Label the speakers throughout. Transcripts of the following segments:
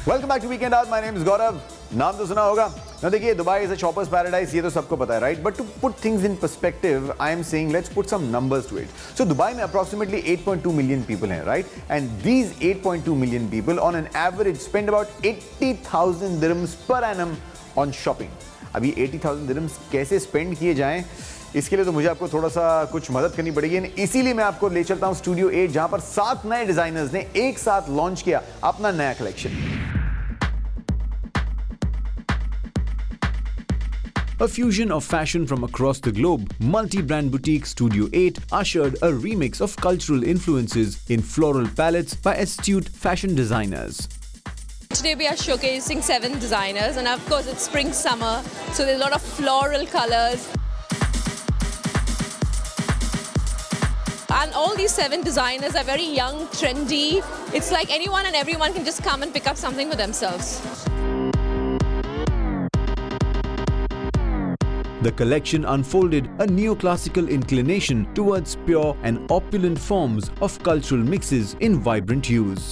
Speaker 1: Welcome back to weekend out. My name is Gaurav. नाम तो सुना होगा ना. देखिए, Dubai is a shoppers paradise, ये तो सबको पता है, right? But to put things in perspective, I am saying let's put some numbers to it. So Dubai में अप्रॉक्सिमेटली 8.2 मिलियन पीपल हैं, right? And these 8.2 million people on an average spend about 80,000 dirhams per annum on shopping. अभी 80,000 dirhams कैसे spend किए जाएं, इसके लिए तो मुझे आपको थोड़ा सा कुछ मदद करनी पड़ेगी. इसीलिए मैं आपको ले चलता हूं स्टूडियो 8, जहां पर 7 नए डिजाइनर्स ने एक साथ लॉन्च किया अपना नया collection.
Speaker 2: A fusion of fashion from across the globe, multi-brand boutique Studio 8 ushered a remix of cultural influences in floral palettes by astute fashion designers.
Speaker 3: Today we are showcasing 7 designers, and of course it's spring summer, so there's a lot of floral colors. And all these 7 designers are very young, trendy. It's like anyone and everyone can just come and pick up something for themselves.
Speaker 2: The collection unfolded a neoclassical inclination towards pure and opulent forms of cultural mixes in vibrant hues.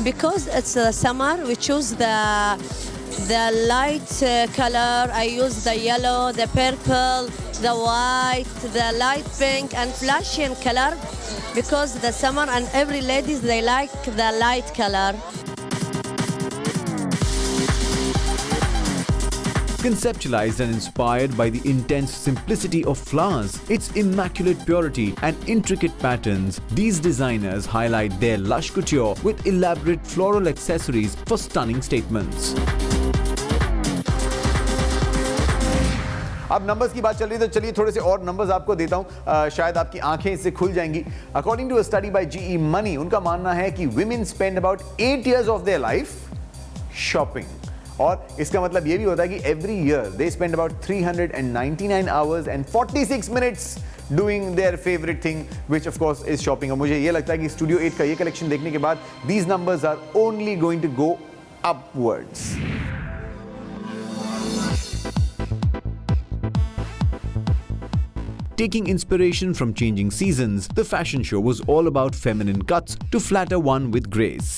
Speaker 4: Because it's summer, we choose the light color. I use the yellow, the purple, the white, the light pink, and flashy in color. Because the summer and every ladies they like the light color.
Speaker 2: Conceptualized and inspired by the intense simplicity of flowers, its immaculate purity and intricate patterns, these designers highlight their lush couture with elaborate floral accessories for stunning statements.
Speaker 1: अब numbers की बात चल रही है, तो चलिए थोड़े से और नंबर्स आपको देता हूं. शायद आपकी आंखें इससे खुल जाएंगी. According to a study by GE money, उनका मानना है कि women spend about 8 years of their life shopping. और इसका मतलब ये भी होता है कि every year they spend about 399 hours and 46 minutes doing their favourite thing, which of course is shopping. और मुझे ये लगता है कि स्टूडियो 8 का ये कलेक्शन देखने के बाद these numbers are only going to go upwards.
Speaker 2: Taking inspiration from changing seasons, the fashion show was all about feminine cuts to flatter one with grace.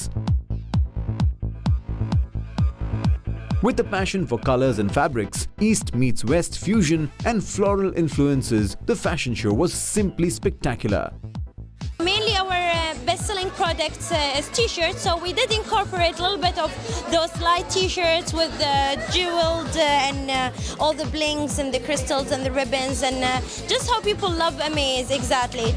Speaker 2: With a passion for colors and fabrics, East meets West fusion and floral influences, the fashion show was simply spectacular.
Speaker 5: Mainly our best-selling products is t-shirts, so we did incorporate a little bit of those light t-shirts with jeweled and all the blings and the crystals and the ribbons, and just how people love Amaze, exactly.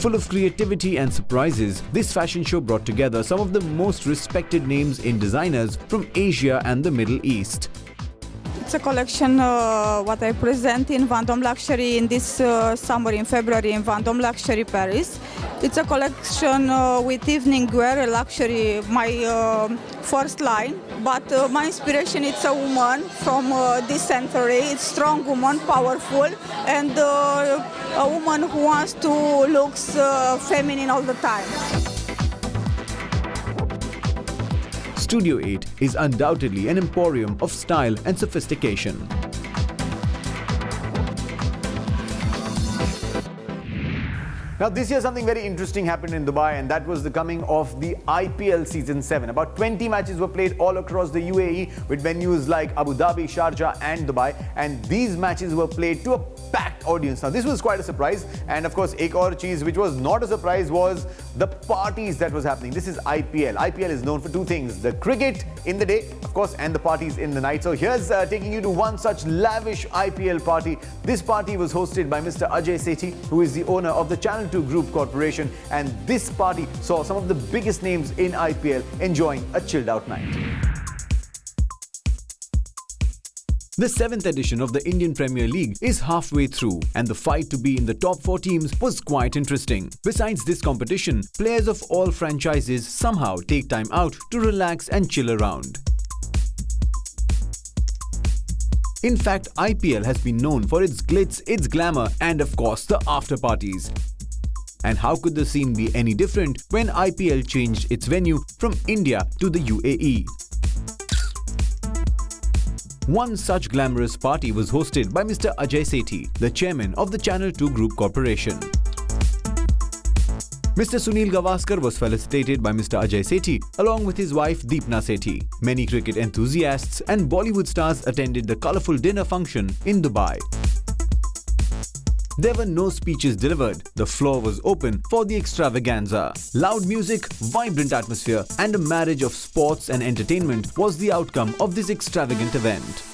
Speaker 2: Full of creativity and surprises, this fashion show brought together some of the most respected names in designers from Asia and the Middle East.
Speaker 6: It's a collection what I present in Vendôme Luxury in this summer in February in Vendôme Luxury Paris. It's a collection with evening wear, a luxury, my first line. But my inspiration is a woman from this century. It's strong woman, powerful, and a woman who wants to look feminine all the time.
Speaker 2: Studio 8 is undoubtedly an emporium of style and sophistication.
Speaker 1: Now this year something very interesting happened in Dubai, and that was the coming of the IPL Season 7. About 20 matches were played all across the UAE with venues like Abu Dhabi, Sharjah and Dubai, and these matches were played to a packed audience. Now this was quite a surprise, and of course ek aur cheez which was not a surprise was the parties that was happening. This is IPL. IPL is known for two things: the cricket in the day, of course, and the parties in the night. So here's taking you to one such lavish IPL party. This party was hosted by Mr. Ajay Sethi, who is the owner of the Channel 2 Group Corporation, and this party saw some of the biggest names in IPL enjoying a chilled out night.
Speaker 2: The 7th edition of the Indian Premier League is halfway through, and the fight to be in the top 4 teams was quite interesting. Besides this competition, players of all franchises somehow take time out to relax and chill around. In fact, IPL has been known for its glitz, its glamour, and of course the after parties. And how could the scene be any different when IPL changed its venue from India to the UAE? One such glamorous party was hosted by Mr. Ajay Sethi, the chairman of the Channel 2 Group Corporation. Mr. Sunil Gavaskar was felicitated by Mr. Ajay Sethi along with his wife Deepna Sethi. Many cricket enthusiasts and Bollywood stars attended the colourful dinner function in Dubai. There were no speeches delivered. The floor was open for the extravaganza. Loud music, vibrant atmosphere, and a marriage of sports and entertainment was the outcome of this extravagant event.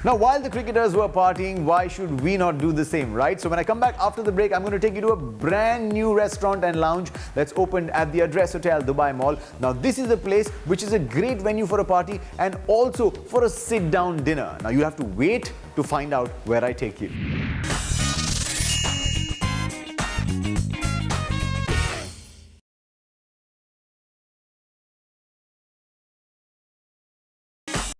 Speaker 1: Now, while the cricketers were partying, why should we not do the same, right? So when I come back after the break, I'm going to take you to a brand new restaurant and lounge that's opened at the Address Hotel, Dubai Mall. Now, this is a place which is a great venue for a party and also for a sit-down dinner. Now, you have to wait to find out where I take you.